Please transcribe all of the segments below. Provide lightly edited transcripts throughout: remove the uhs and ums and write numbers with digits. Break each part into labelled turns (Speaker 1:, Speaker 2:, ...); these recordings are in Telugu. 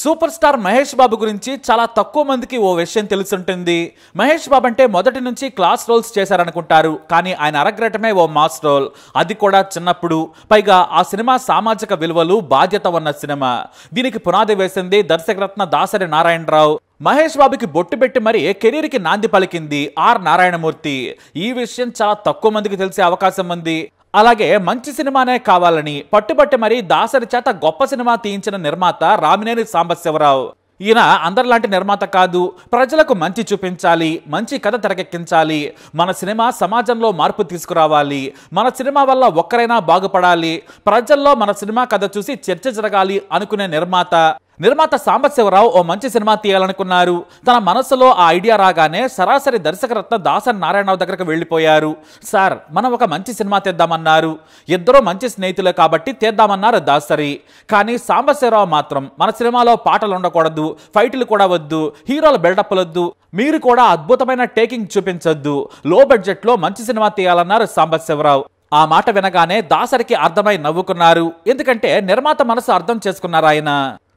Speaker 1: సూపర్ స్టార్ మహేష్ బాబు గురించి చాలా తక్కువ మందికి ఓ విషయం తెలుసుంటుంది. మహేష్ బాబు అంటే మొదటి నుంచి క్లాస్ రోల్స్ చేశారనుకుంటారు, కానీ ఆయన అరగ్రటమే ఓ మాస్ రోల్, అది కూడా చిన్నప్పుడు. పైగా ఆ సినిమా సామాజిక విలువలు, బాధ్యత ఉన్న సినిమా. దీనికి పునాది వేసింది దర్శకరత్న దాసరి నారాయణరావు. మహేష్ బాబుకి బొట్టు పెట్టి మరి కెరీర్కి నాంది పలికింది ఆర్ నారాయణమూర్తి. ఈ విషయం చాలా తక్కువ మందికి తెలిసే అవకాశం ఉంది. అలాగే మంచి సినిమానే కావాలని పట్టుబట్టి మరీ దాసరి చేత గొప్ప సినిమా తీయించిన నిర్మాత రామినేని సాంబశివరావు. ఈయన అందరిలాంటి నిర్మాత కాదు, ప్రజలకు మంచి చూపించాలి, మంచి కథ తెరకెక్కించాలి, మన సినిమా సమాజంలో మార్పు తీసుకురావాలి, మన సినిమా వల్ల ఒక్కరైనా బాగుపడాలి, ప్రజల్లో మన సినిమా కథ చూసి చర్చ జరగాలి అనుకునే నిర్మాత సాంబశివరావు ఓ మంచి సినిమా తీయాలనుకున్నారు. తన మనసులో ఆ ఐడియా రాగానే సరాసరి దర్శకరత్న దాసరి నారాయణరావు దగ్గరకు వెళ్ళిపోయారు. సార్, మనం ఒక మంచి సినిమా తీద్దామన్నారు. ఇద్దరు మంచి స్నేహితులే కాబట్టి తీద్దామన్నారు దాసరి. కానీ సాంబశివరావు మాత్రం మన సినిమాలో పాటలు ఉండకూడదు, ఫైట్లు కూడా వద్దు, హీరోల బిల్డప్లు వద్దు, మీరు కూడా అద్భుతమైన టేకింగ్ చూపించొద్దు, లో బడ్జెట్ లో మంచి సినిమా తీయాలన్నారు సాంబశివరావు. ఆ మాట వినగానే దాసరికి అర్థమై నవ్వుకున్నారు. ఎందుకంటే నిర్మాత మనసు అర్థం చేసుకున్నారు ఆయన.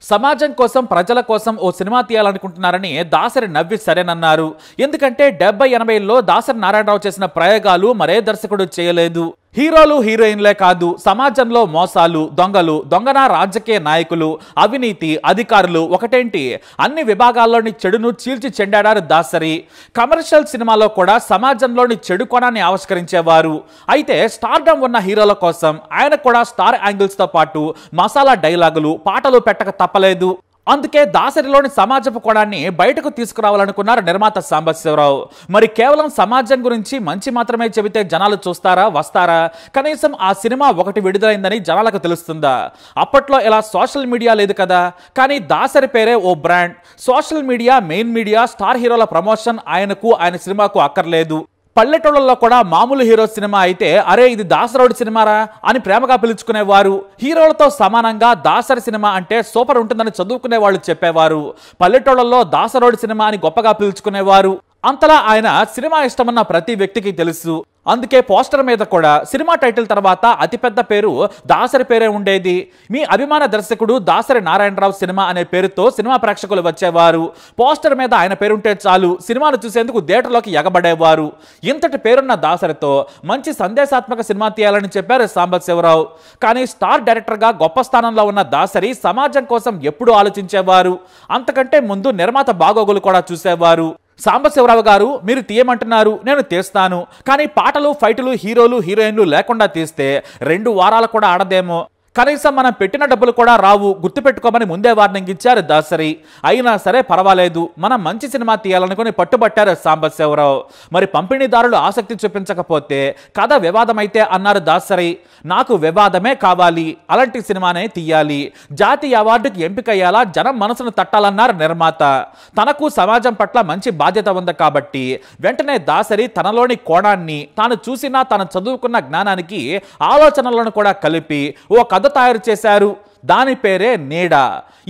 Speaker 1: సమాజం కోసం, ప్రజల కోసం ఓ సినిమా తీయాలనుకుంటున్నారని దాసరి నవ్వి సరేనన్నారు. ఎందుకంటే 70-80లో దాసరి నారాయణరావు చేసిన ప్రయోగాలు మరే దర్శకుడు చేయలేదు. హీరోలు, హీరోయిన్లే కాదు, సమాజంలో మోసాలు, దొంగన రాజకీయ నాయకులు, అవినీతి, అధికారులు ఒకటేంటి అన్ని విభాగాల్లోని చెడును చీల్చి చెండాడారు దాసరి. కమర్షియల్ సినిమాలో కూడా సమాజంలోని చెడు కోణాన్ని ఆవిష్కరించేవారు. అయితే స్టార్డమ్ ఉన్న హీరోల కోసం ఆయన కూడా స్టార్ యాంగిల్స్ తో పాటు మసాలా డైలాగులు, పాటలు పెట్టక తప్పలేదు. అందుకే దాసరిలోని సమాజపు కోణాన్ని బయటకు తీసుకురావాలనుకున్నారు నిర్మాత సాంబశివరావు. మరి కేవలం సమాజం గురించి మంచి మాత్రమే చెబితే జనాలు చూస్తారా, వస్తారా? కనీసం ఆ సినిమా ఒకటి విడుదలైందని జనాలకు తెలుస్తుందా? అప్పట్లో ఇలా సోషల్ మీడియా లేదు కదా. కానీ దాసరి పేరే ఓ brand. Social media, main media, star హీరోల ప్రమోషన్ ఆయనకు, ఆయన సినిమాకు అక్కర్లేదు. పల్లెటూళ్ళల్లో కూడా మామూలు హీరో సినిమా అయితే అరే ఇది దాసరోడి సినిమారా అని ప్రేమగా పిలుచుకునేవారు. హీరోలతో సమానంగా దాసరి సినిమా అంటే సూపర్ ఉంటుందని చదువుకునే వాళ్ళు చెప్పేవారు. పల్లెటూళ్ళల్లో దాసరోడి సినిమా అని గొప్పగా పిలుచుకునేవారు. అంతలా ఆయన సినిమా ఇష్టమన్న ప్రతి వ్యక్తికి తెలుసు. అందుకే పోస్టర్ మీద కూడా సినిమా టైటిల్ తర్వాత అతిపెద్ద పేరు దాసరి పేరే ఉండేది. మీ అభిమాన దర్శకుడు దాసరి నారాయణరావు సినిమా అనే పేరుతో సినిమా ప్రేక్షకులు వచ్చేవారు. పోస్టర్ మీద ఆయన పేరుంటే చాలు, సినిమాను చూసేందుకు థియేటర్లోకి ఎగబడేవారు. ఇంతటి పేరున్న దాసరితో మంచి సందేశాత్మక సినిమా తీయాలని చెప్పారు సాంబశివరావు. కానీ స్టార్ డైరెక్టర్గా గొప్ప స్థానంలో ఉన్న దాసరి సమాజం కోసం ఎప్పుడూ ఆలోచించేవారు. అంతకంటే ముందు నిర్మాత బాగోగులు కూడా చూసేవారు. సాంబశివరావు గారు, మీరు తీయమంటున్నారు, నేను తీస్తాను, కానీ పాటలు, ఫైటులు, హీరోలు, హీరోయిన్లు లేకుండా తీస్తే 2 వారాలు కూడా ఆడదేమో, కనీసం మనం పెట్టిన డబ్బులు కూడా రావు, గుర్తుపెట్టుకోమని ముందే వార్నింగ్ ఇచ్చారు దాసరి. అయినా సరే పర్వాలేదు, మనం మంచి సినిమా తీయాలనుకుని పట్టుబట్టారు సాంబశివరావు. మరి పంపిణీదారులు ఆసక్తి చూపించకపోతే కథ వివాదమైతే అన్నారు దాసరి. నాకు వివాదమే కావాలి, అలాంటి సినిమానే తీయాలి, జాతీయ అవార్డుకి ఎంపికయ్యేలా జనం మనసును తట్టాలన్నారు నిర్మాత. తనకు సమాజం పట్ల మంచి బాధ్యత ఉంది కాబట్టి వెంటనే దాసరి తనలోని కోణాన్ని, తాను చూసిన, తాను చదువుకున్న జ్ఞానానికి ఆలోచనలను కూడా కలిపి ఓ కథ తయారు చేశారు. దాని పేరే నీడ.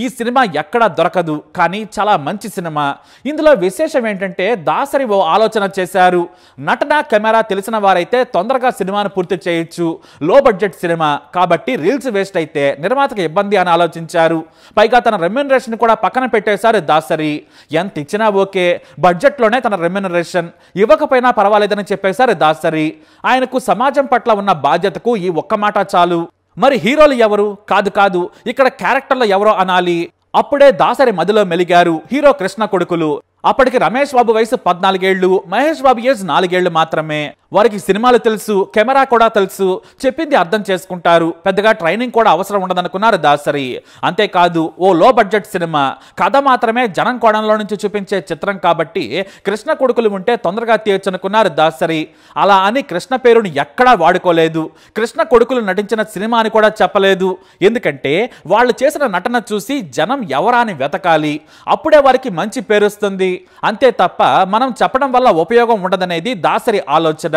Speaker 1: ఈ సినిమా ఎక్కడా దొరకదు, కానీ చాలా మంచి సినిమా. ఇందులో విశేషం ఏంటంటే దాసరి ఓ ఆలోచన చేశారు. నటన, కెమెరా తెలిసిన వారైతే తొందరగా సినిమాను పూర్తి చేయొచ్చు. లో బడ్జెట్ సినిమా కాబట్టి రీల్స్ వేస్ట్ అయితే నిర్మాతకు ఇబ్బంది అని ఆలోచించారు. పైగా తన రెమ్యూనరేషన్ కూడా పక్కన పెట్టేశారు దాసరి. ఎంత ఇచ్చినా ఓకే, బడ్జెట్లోనే తన రెమ్యూనరేషన్, ఇవ్వకపోయినా పర్వాలేదని చెప్పేశారు దాసరి. ఆయనకు సమాజం పట్ల ఉన్న బాధ్యతకు ఈ ఒక్క మాట చాలు. మరి హీరోలు ఎవరు? కాదు, ఇక్కడ క్యారెక్టర్లు ఎవరో అనాలి. అప్పుడే దాసరి మదిలో మెలిగారు హీరో కృష్ణ కొడుకులు. అప్పటికి రమేష్ బాబు వయసు 14 ఏళ్లు, మహేష్ బాబు ఏజ్ 4 ఏళ్లు మాత్రమే. వారికి సినిమాలు తెలుసు, కెమెరా కూడా తెలుసు, చెప్పింది అర్థం చేసుకుంటారు, పెద్దగా ట్రైనింగ్ కూడా అవసరం ఉండదనుకున్నారు దాసరి. అంతేకాదు ఓ లో బడ్జెట్ సినిమా, కథ మాత్రమే జనం కోణంలో నుంచి చూపించే చిత్రం కాబట్టి కృష్ణ కొడుకులు ఉంటే తొందరగా తీయొచ్చనుకున్నారు దాసరి. అలా అని కృష్ణ పేరుని ఎక్కడా వాడుకోలేదు. కృష్ణ కొడుకులు నటించిన సినిమా అని కూడా చెప్పలేదు. ఎందుకంటే వాళ్ళు చేసిన నటన చూసి జనం ఎవరా అని వెతకాలి, అప్పుడే వారికి మంచి పేరు వస్తుంది. అంతే తప్ప మనం చెప్పడం వల్ల ఉపయోగం ఉండదనేది దాసరి ఆలోచన.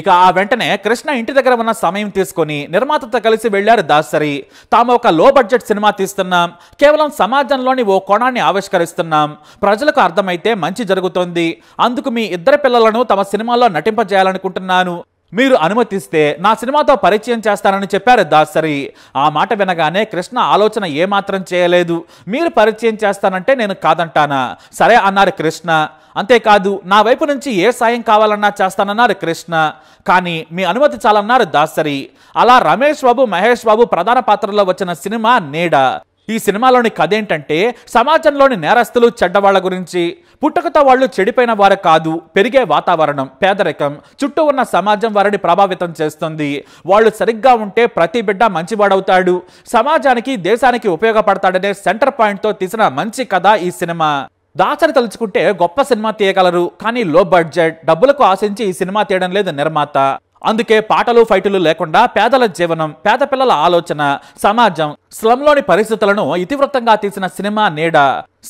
Speaker 1: ఇక ఆ వెంటనే కృష్ణ ఇంటి దగ్గర ఉన్న సమయం తీసుకొని నిర్మాతతో కలిసి వెళ్లారు దాసరి. తాము ఒక లో బడ్జెట్ సినిమా తీస్తున్నాం, కేవలం సమాజంలోని ఓ కోణాన్ని ఆవిష్కరిస్తున్నాం, ప్రజలకు అర్థమైతే మంచి జరుగుతుంది, అందుకు మీ 2 పిల్లలను తమ సినిమాలో నటింపజేయాలనుకుంటున్నాను, మీరు అనుమతిస్తే నా సినిమాతో పరిచయం చేస్తానని చెప్పారు దాసరి. ఆ మాట వినగానే కృష్ణ ఆలోచన ఏమాత్రం చేయలేదు. మీరు పరిచయం చేస్తానంటే నేను కాదంటానా? సరే అన్నారు కృష్ణ. అంతేకాదు నా వైపు నుంచి ఏ సాయం కావాలన్నా చేస్తానన్నారు కృష్ణ. కానీ మీ అనుమతి చాలన్నారు దాసరి. అలా రమేష్ బాబు, మహేష్ బాబు ప్రధాన పాత్రలో వచ్చిన సినిమా నీడ. ఈ సినిమాలోని కథ ఏంటంటే సమాజంలోని నేరస్తులు, చెడ్డవాళ్ల గురించి. పుట్టుకతో వాళ్ళు చెడిపోయిన వారు కాదు, పెరిగే వాతావరణం, పేదరికం, చుట్టూ ఉన్న సమాజం వారిని ప్రభావితం చేస్తుంది. వాళ్ళు సరిగ్గా ఉంటే ప్రతి బిడ్డ మంచివాడవుతాడు, సమాజానికి, దేశానికి ఉపయోగపడతాడనే సెంటర్ పాయింట్తో తీసిన మంచి కథ ఈ సినిమా. దాసరి తలుచుకుంటే గొప్ప సినిమా తీయగలరు, కానీ లో బడ్జెట్, డబ్బులకు ఆశించి ఈ సినిమా తీయడం లేదు నిర్మాత. అందుకే పాటలు, ఫైటులు లేకుండా పేదల జీవనం, పేద పిల్లల ఆలోచన, సమాజం, స్లంలోని పరిస్థితులను ఇతివృత్తంగా తీసిన సినిమా నీడ.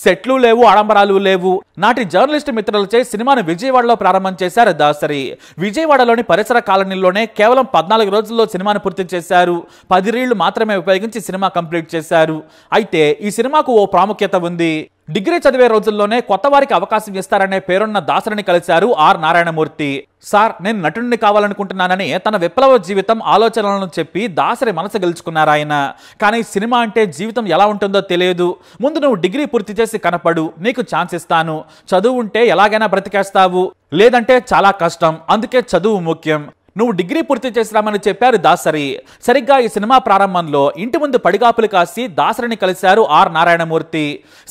Speaker 1: సెట్లు లేవు, ఆడంబరాలు లేవు. నాటి జర్నలిస్టు మిత్రులచే సినిమాను విజయవాడలో ప్రారంభం చేశారు దాసరి. విజయవాడలోని పరిసర కాలనీలోనే కేవలం 14 రోజుల్లో సినిమాను పూర్తి చేశారు. 10 రీళ్లు మాత్రమే ఉపయోగించి సినిమా కంప్లీట్ చేశారు. అయితే ఈ సినిమాకు ఓ ప్రాముఖ్యత ఉంది. డిగ్రీ చదివే రోజుల్లోనే కొత్త వారికి అవకాశం ఇస్తారనే పేరున్న దాసరిని కలిశారు ఆర్ నారాయణమూర్తి. సార్, నేను నటుడిని కావాలనుకుంటున్నానని తన విప్లవ జీవితం, ఆలోచనలను చెప్పి దాసరి మనసు గెలుచుకున్నారు ఆయన. కానీ సినిమా అంటే జీవితం ఎలా ఉంటుందో తెలియదు. ముందు నువ్వు డిగ్రీ పూర్తి చేసి కనపడు, నీకు ఛాన్స్ ఇస్తాను. చదువు ఉంటే ఎలాగైనా బ్రతికేస్తావు, లేదంటే చాలా కష్టం. అందుకే చదువు ముఖ్యం. నువ్వు డిగ్రీ పూర్తి చేసిరామని చెప్పారు దాసరి. సరిగ్గా ఈ సినిమా ప్రారంభంలో ఇంటి ముందు పడిగాపులు కాసి దాసరిని కలిశారు ఆర్ నారాయణమూర్తి.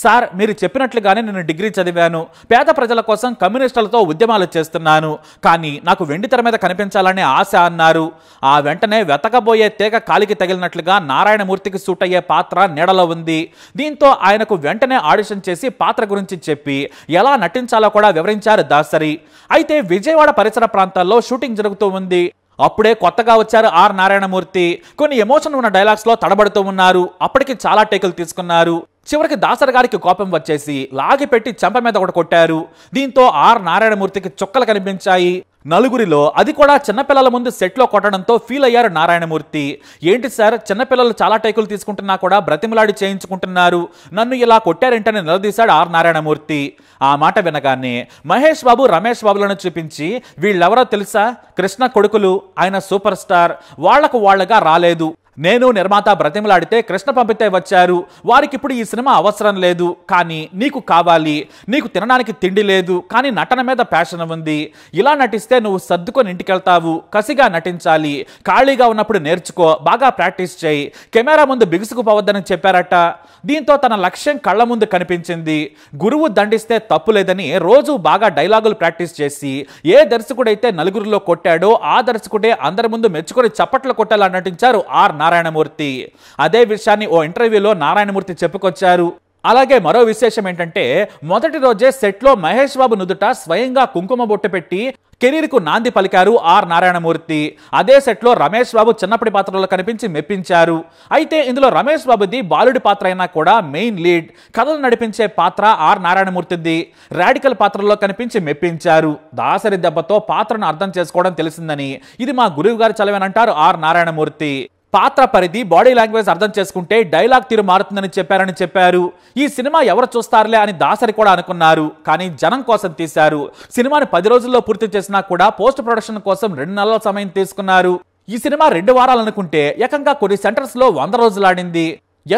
Speaker 1: సార్, మీరు చెప్పినట్లుగానే నేను డిగ్రీ చదివాను, పేద ప్రజల కోసం కమ్యూనిస్టులతో ఉద్యమాలు చేస్తున్నాను, కానీ నాకు వెండి తెర మీద కనిపించాలనే ఆశ అన్నారు. ఆ వెంటనే వెతకబోయే తీగ కాలికి తగిలినట్లుగా నారాయణమూర్తికి సూట్ అయ్యే పాత్ర నీడలో ఉంది. దీంతో ఆయనకు వెంటనే ఆడిషన్ చేసి పాత్ర గురించి చెప్పి ఎలా నటించాలో కూడా వివరించారు దాసరి. అయితే విజయవాడ పరిసర ప్రాంతాల్లో షూటింగ్ జరుగుతూ ఉంది. అప్పుడే కొత్తగా వచ్చారు ఆర్ నారాయణమూర్తి. కొన్ని ఎమోషన్ ఉన్న డైలాగ్స్ లో తడబడుతూ ఉన్నారు. అప్పటికి చాలా టేకులు తీసుకున్నారు. చివరికి దాసరి గారికి కోపం వచ్చేసి లాగి పెట్టి చెంప మీద ఒకటి కొట్టారు. దీంతో ఆర్ నారాయణమూర్తికి చుక్కలు కనిపించాయి. నలుగురిలో, అది కూడా చిన్నపిల్లల ముందు సెట్లో కొట్టడంతో ఫీల్ అయ్యారు నారాయణమూర్తి. ఏంటి సార్, చిన్నపిల్లలు చాలా టేకులు తీసుకుంటున్నా కూడా బ్రతిమలాడి చేయించుకుంటున్నారు, నన్ను ఇలా కొట్టారేంటని నిలదీశాడు ఆర్ నారాయణమూర్తి. ఆ మాట వినగానే మహేష్ బాబు, రమేష్ బాబులను చూపించి వీళ్ళెవరో తెలుసా, కృష్ణ కొడుకులు, ఆయన సూపర్ స్టార్, వాళ్లకు వాళ్లగా రాలేదు. నేను నిర్మాత బ్రతిమలాడితే కృష్ణ పంపితే వచ్చారు. వారికి ఇప్పుడు ఈ సినిమా అవసరం లేదు, కానీ నీకు కావాలి. నీకు తినడానికి తిండి లేదు, కానీ నటన మీద ప్యాషన్ ఉంది. ఇలా నటిస్తే నువ్వు సర్దుకొని ఇంటికెళ్తావు. కసిగా నటించాలి, ఖాళీగా ఉన్నప్పుడు నేర్చుకో, బాగా ప్రాక్టీస్ చేయి, కెమెరా ముందు బిగుసుకుపోవద్దని చెప్పారట. దీంతో తన లక్ష్యం కళ్ళ ముందు కనిపించింది. గురువు దండిస్తే తప్పు లేదని రోజు బాగా డైలాగులు ప్రాక్టీస్ చేసి ఏ దర్శకుడైతే నలుగురిలో కొట్టాడో ఆ దర్శకుడే అందరి ముందు మెచ్చుకొని చప్పట్లు కొట్టాలని నటించారు ఆర్ నారాయణమూర్తి. అదే విషయాన్ని ఓ ఇంటర్వ్యూలో నారాయణమూర్తి చెప్పుకొచ్చారు. అలాగే మరో విశేషం ఏంటంటే, మొదటి రోజే సెట్లో మహేష్ బాబు నుదుట స్వయంగా కుంకుమ బొట్టు పెట్టి కెరీర్కు నాంది పలికారు ఆర్ నారాయణమూర్తి. అదే సెట్లో రమేష్ బాబు చిన్నప్పటి పాత్రలో కనిపించి మెప్పించారు. అయితే ఇందులో రమేష్ బాబుది బాలుడి పాత్ర అయినా కూడా మెయిన్ లీడ్, కథలు నడిపించే పాత్ర ఆర్ నారాయణమూర్తిది. రాడికల్ పాత్రలో కనిపించి మెప్పించారు. దాసరి దెబ్బతో పాత్రను అర్థం చేసుకోవడం తెలిసిందని ఇది మా గురువు గారు చలవేనంటారు ఆర్ నారాయణమూర్తి. పాత్ర పరిధి, బాడీ లాంగ్వేజ్ అర్థం చేసుకుంటే డైలాగ్ తీరు మారుతుందని చెప్పారు. ఈ సినిమా ఎవరు చూస్తారులే అని దాసరి కూడా అనుకున్నారు, కానీ జనం కోసం తీశారు. సినిమాని 10 రోజుల్లో పూర్తి చేసినా కూడా పోస్ట్ ప్రొడక్షన్ కోసం 2 నెలల సమయం తీసుకున్నారు. ఈ సినిమా 2 వారాలు అనుకుంటే ఏకంగా కొన్ని సెంటర్స్ లో 100 రోజులు ఆడింది.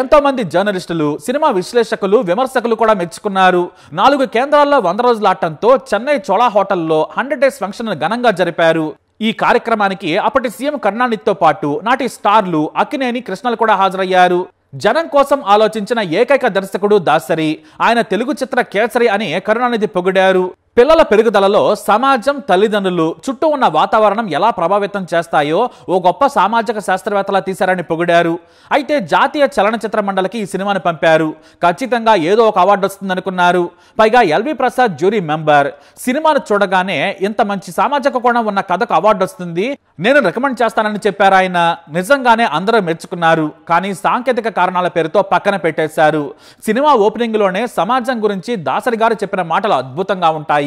Speaker 1: ఎంతో మంది జర్నలిస్టులు, సినిమా విశ్లేషకులు, విమర్శకులు కూడా మెచ్చుకున్నారు. 4 కేంద్రాల్లో 100 రోజులు ఆడటంతో చెన్నై చోళా హోటల్లో 100 డేస్ ఫంక్షన్ ఘనంగా జరిపారు. ఈ కార్యక్రమానికి అప్పటి సీఎం కరుణానిధితో పాటు నాటి స్టార్లు అక్కినేని, కృష్ణలు కూడా హాజరయ్యారు. జనం కోసం ఆలోచించిన ఏకైక దర్శకుడు దాసరి. ఆయన తెలుగు చిత్ర కేసరి అని కరుణానిధి పొగిడారు. పిల్లల పెరుగుదలలో సమాజం, తల్లిదండ్రులు, చుట్టూ ఉన్న వాతావరణం ఎలా ప్రభావితం చేస్తాయో ఓ గొప్ప సామాజిక శాస్త్రవేత్తలా తీశారని పొగిడారు. అయితే జాతీయ చలనచిత్ర మండలికి ఈ సినిమాను పంపారు. ఖచ్చితంగా ఏదో ఒక అవార్డు వస్తుందనుకున్నారు. పైగా ఎల్వి ప్రసాద్ జ్యూరీ మెంబర్. సినిమాను చూడగానే ఇంత మంచి సామాజిక కోణం ఉన్న కథకు అవార్డు వస్తుంది, నేను రికమెండ్ చేస్తానని చెప్పారు ఆయన. నిజంగానే అందరూ మెచ్చుకున్నారు, కానీ సాంకేతిక కారణాల పేరుతో పక్కన పెట్టేశారు. సినిమా ఓపెనింగ్ లోనే సమాజం గురించి దాసరి గారు చెప్పిన మాటలు అద్భుతంగా ఉంటాయి.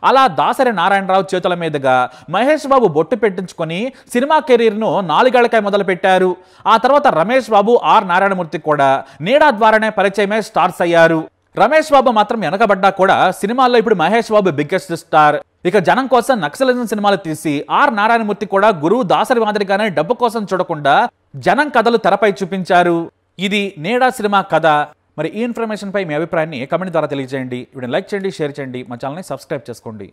Speaker 1: అలా దాసరి నారాయణరావు చేతుల మీదుగా మహేష్ బాబు బొట్టు పెట్టించుకొని సినిమా కెరీర్ ను 4 ఏళ్లకై మొదలు పెట్టారు. ఆ తర్వాత రమేష్ బాబు, ఆర్ నారాయణమూర్తి కూడా నీడా ద్వారానే పరిచయమై స్టార్స్ అయ్యారు. రమేష్ బాబు మాత్రం వెనకబడ్డా కూడా సినిమాల్లో ఇప్పుడు మహేష్ బాబు బిగ్గెస్ట్ స్టార్. ఇక జనం కోసం నక్సలిజం సినిమాలు తీసి ఆర్ నారాయణమూర్తి కూడా గురువు దాసరి మాదిరిగానే డబ్బు కోసం చూడకుండా జనం కథలు తెరపై చూపించారు. ఇది నేడా సినిమా కథ. మరి ఈ ఇన్ఫర్మేషన్ పై మీ అభిప్రాయాన్ని కమెంట్ ద్వారా తెలియజేయండి. వీడియోని లైక్ చేయండి, షేర్ చేయండి, మా ఛానల్ని సబ్స్క్రైబ్ చేసుకోండి.